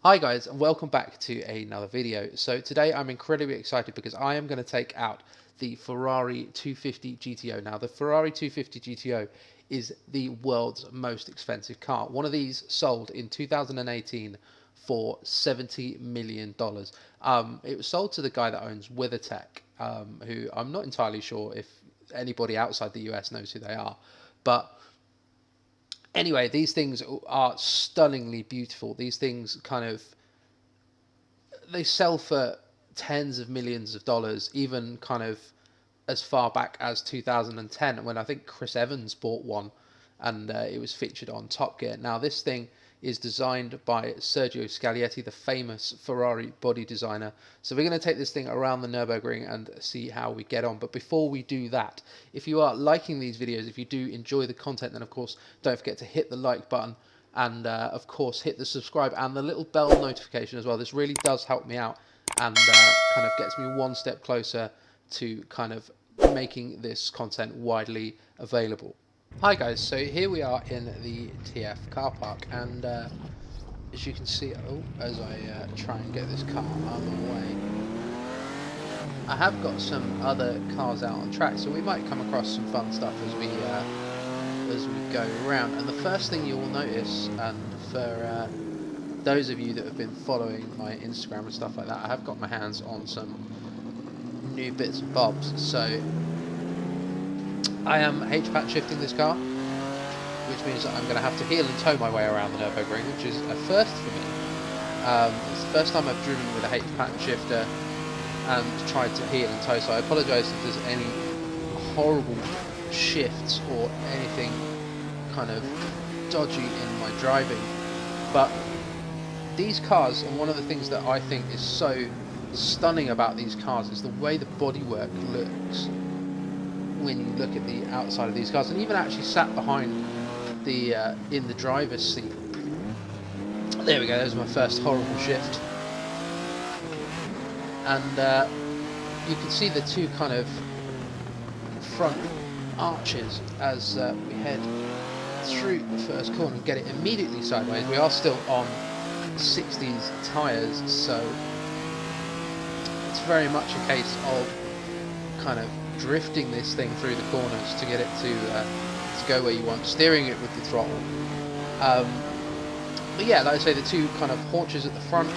Hi guys, and welcome back to another video. So today I'm incredibly excited because I am going to take out the Ferrari 250 GTO. Now the Ferrari 250 GTO is the world's most expensive car. One of these sold in 2018 for $70 million. It was sold to the guy that owns WeatherTech, who I'm not entirely sure if anybody outside the US knows who they are, but anyway, these things are stunningly beautiful. These things they sell for tens of millions of dollars, even kind of as far back as 2010, when I think Chris Evans bought one, and it was featured on Top Gear. Now, this thing is designed by Sergio Scaglietti, the famous Ferrari body designer. So we're going to take this thing around the Nurburgring and see how we get on. But before we do that, if you are liking these videos, if you do enjoy the content, then of course don't forget to hit the like button and of course hit the subscribe and the little bell notification as well. This really does help me out and kind of gets me one step closer to kind of making this content widely available. Hi guys, so here we are in the TF car park, and as you can see, as I try and get this car out of the way, I have got some other cars out on track, so we might come across some fun stuff as we go around. And the first thing you will notice, and for those of you that have been following my Instagram and stuff like that, I have got my hands on some new bits and bobs. So I am H-patch shifting this car, which means that I'm going to have to heel and tow my way around the Nurburgring, which is a first for me. It's the first time I've driven with a H-patch shifter and tried to heel and tow, so I apologise if there's any horrible shifts or anything kind of dodgy in my driving. But these cars, and one of the things that I think is so stunning about these cars, is the way the bodywork looks when you look at the outside of these cars, and even actually sat behind the in the driver's seat. There we go, there's my first horrible shift. And you can see the two kind of front arches as we head through the first corner and get it immediately sideways. We are still on 60s tyres, so it's very much a case of kind of drifting this thing through the corners to get it to go where you want, steering it with the throttle. But yeah, like I say, the two kind of haunches at the front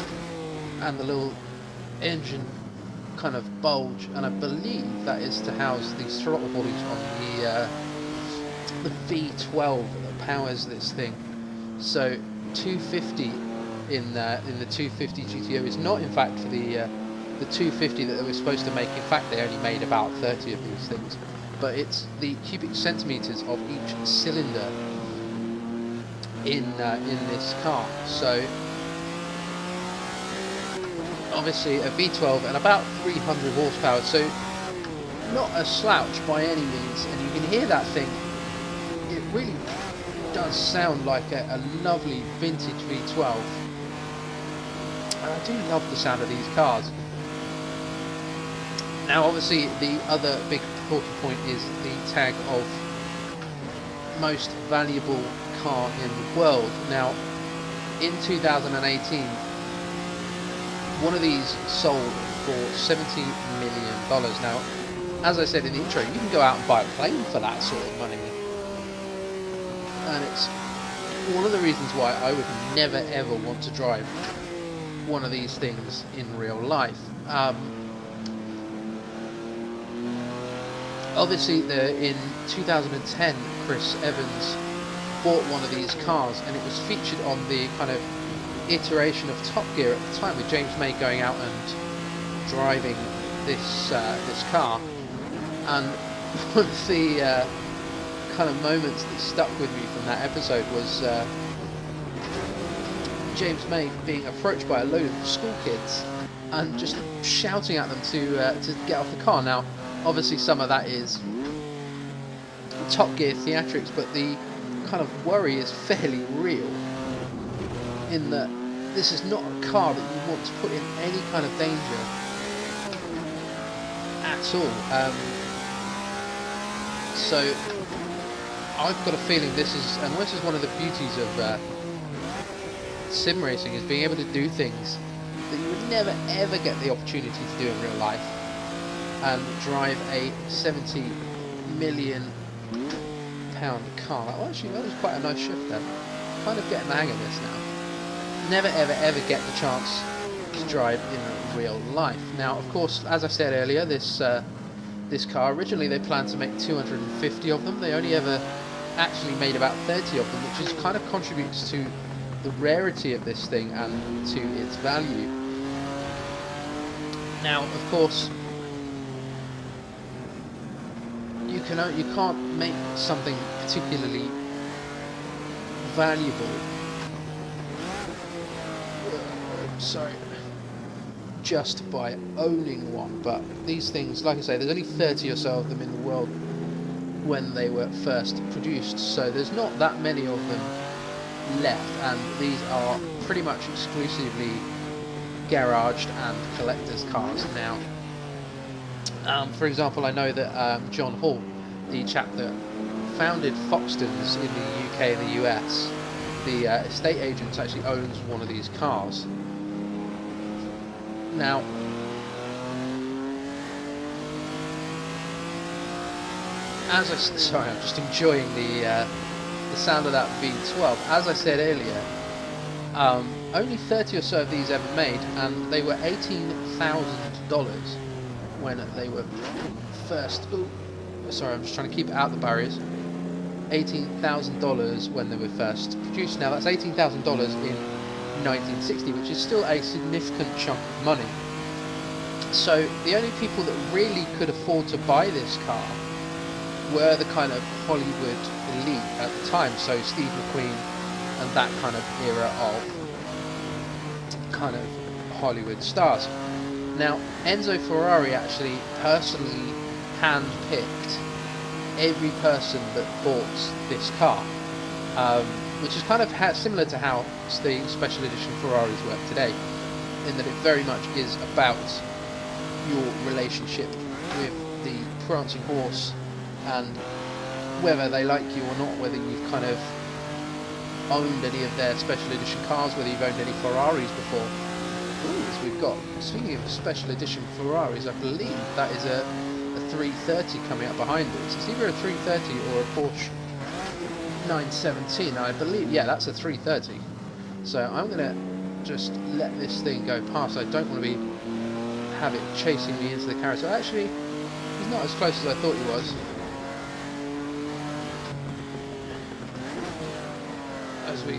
and the little engine kind of bulge, and I believe that is to house the throttle bodies on the V12 that powers this thing. So 250 in the 250 GTO is not in fact for the 250 that they were supposed to make. In fact, they only made about 30 of these things, but it's the cubic centimeters of each cylinder in this car. So obviously a V12 and about 300 horsepower, so not a slouch by any means. And you can hear that thing, it really does sound like a lovely vintage V12, and I do love the sound of these cars. Now obviously the other big talking point is the tag of most valuable car in the world. Now in 2018, one of these sold for $70 million. Now, as I said in the intro, you can go out and buy a plane for that sort of money, and it's one of the reasons why I would never ever want to drive one of these things in real life. Obviously, in 2010, Chris Evans bought one of these cars, and it was featured on the kind of iteration of Top Gear at the time, with James May going out and driving this car. And one of the kind of moments that stuck with me from that episode was James May being approached by a load of school kids and just shouting at them to get off the car. Now, obviously, some of that is Top Gear theatrics, but the kind of worry is fairly real, in that this is not a car that you want to put in any kind of danger at all. So I've got a feeling this is one of the beauties of sim racing is being able to do things that you would never ever get the opportunity to do in real life, and drive a 70 million pound car. Oh, actually, that was quite a nice shift then. Kind of getting the hang of this now. Never ever ever get the chance to drive in real life. Now, of course, as I said earlier, this car, originally they planned to make 250 of them. They only ever actually made about 30 of them, which is kind of contributes to the rarity of this thing and to its value. Now, of course, you can't make something particularly valuable. Sorry. Just by owning one, but these things, like I say, there's only 30 or so of them in the world when they were first produced, so there's not that many of them left, and these are pretty much exclusively garaged and collectors' cars now. For example, I know that John Hall, the chap that founded Foxtons in the UK and the US, the estate agent actually owns one of these cars. Now, sorry, I'm just enjoying the sound of that V12. As I said earlier, only 30 or so of these ever made, and they were $18,000 when they were first. Ooh, sorry, I'm just trying to keep it out the barriers. $18,000 when they were first produced. Now that's $18,000 in 1960, which is still a significant chunk of money. So the only people that really could afford to buy this car were the kind of Hollywood elite at the time, so Steve McQueen and that kind of era of kind of Hollywood stars. Now, Enzo Ferrari actually personally hand-picked every person that bought this car, which is kind of similar to how the special edition Ferraris work today, in that it very much is about your relationship with the prancing horse and whether they like you or not, whether you've kind of owned any of their special edition cars, whether you've owned any Ferraris before. Ooh, so we've got, speaking of special edition Ferraris, I believe that is a 330 coming up behind us. It's either a 330 or a Porsche 917, I believe. Yeah, that's a 330. So I'm going to just let this thing go past. I don't want to have it chasing me into the carousel. Actually, he's not as close as I thought he was. As we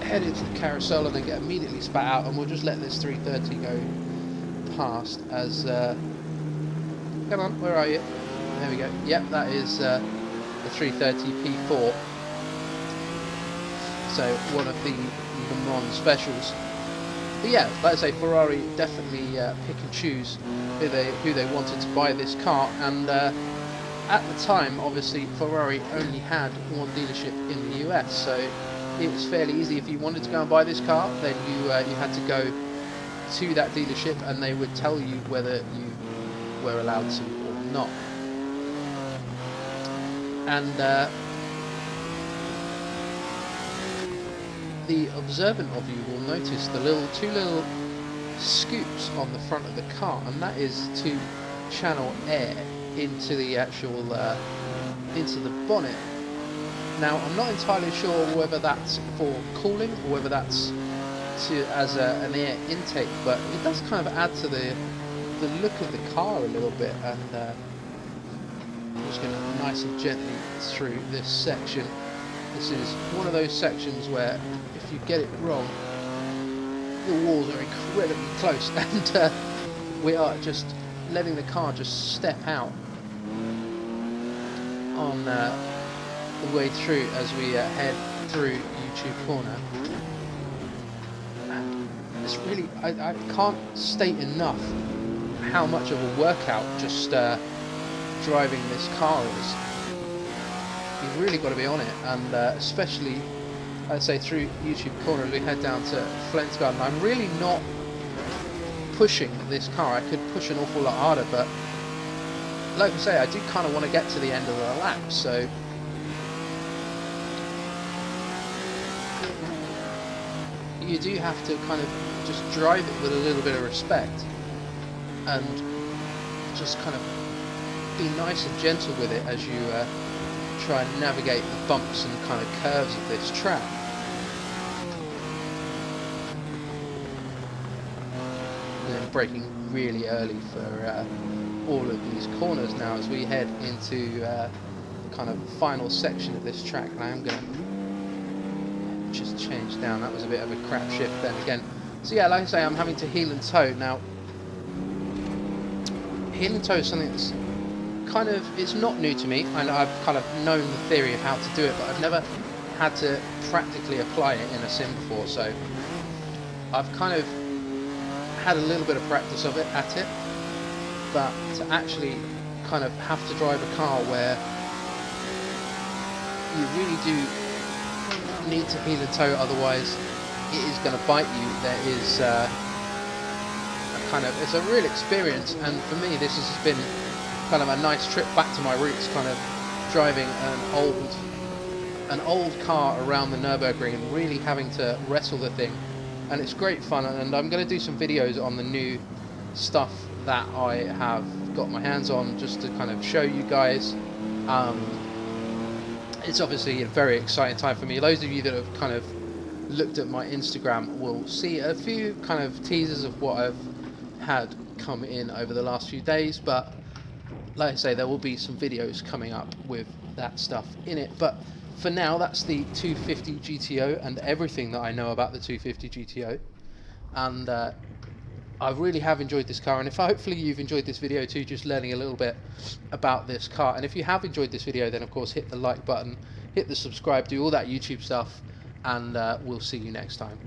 head into the carousel and then get immediately spat out, and we'll just let this 330 go past as... come on, where are you? There we go. Yep, that is the 330 P4. So one of the Le Mans specials. But yeah, like I say, Ferrari definitely pick and choose who they wanted to buy this car, and at the time, obviously, Ferrari only had one dealership in the US, so it was fairly easy. If you wanted to go and buy this car, then you had to go to that dealership, and they would tell you whether you were allowed to or not. And the observant of you will notice the two little scoops on the front of the car, and that is to channel air into the actual into the bonnet. Now, I'm not entirely sure whether that's for cooling or whether that's as an air intake, but it does kind of add to the look of the car a little bit. And I'm just going to nice and gently through this section. This is one of those sections where if you get it wrong, the walls are incredibly close, and we are just letting the car just step out on the way through as we head through YouTube Corner. And it's really, I can't state enough how much of a workout just driving this car is. You've really got to be on it, and especially, I'd say, through YouTube Corner as we head down to Flensgarden. I'm really not pushing this car. I could push an awful lot harder, but like I say, I do kind of want to get to the end of the lap, so you do have to kind of just drive it with a little bit of respect and just kind of be nice and gentle with it as you try and navigate the bumps and kind of curves of this track. And then braking really early for all of these corners now as we head into the kind of final section of this track. And I am going to just change down. That was a bit of a crap shift then again. So yeah, like I say, I'm having to heel and toe. Now, heel and toe is something that's kind of, it's not new to me. I've kind of known the theory of how to do it, but I've never had to practically apply it in a sim before. So I've kind of had a little bit of practice of it at it, but to actually kind of have to drive a car where you really do need to heel and toe, otherwise it is going to bite you. There is it's a real experience, and for me this has been kind of a nice trip back to my roots, kind of driving an old car around the Nurburgring and really having to wrestle the thing. And it's great fun, and I'm going to do some videos on the new stuff that I have got my hands on just to kind of show you guys. It's obviously a very exciting time for me. Those of you that have kind of looked at my Instagram will see a few kind of teasers of what I've had come in over the last few days, but like I say, there will be some videos coming up with that stuff in it. But for now, that's the 250 GTO and everything that I know about the 250 GTO. And I really have enjoyed this car, and if hopefully you've enjoyed this video too, just learning a little bit about this car. And if you have enjoyed this video, then of course hit the like button, hit the subscribe, do all that YouTube stuff, and we'll see you next time.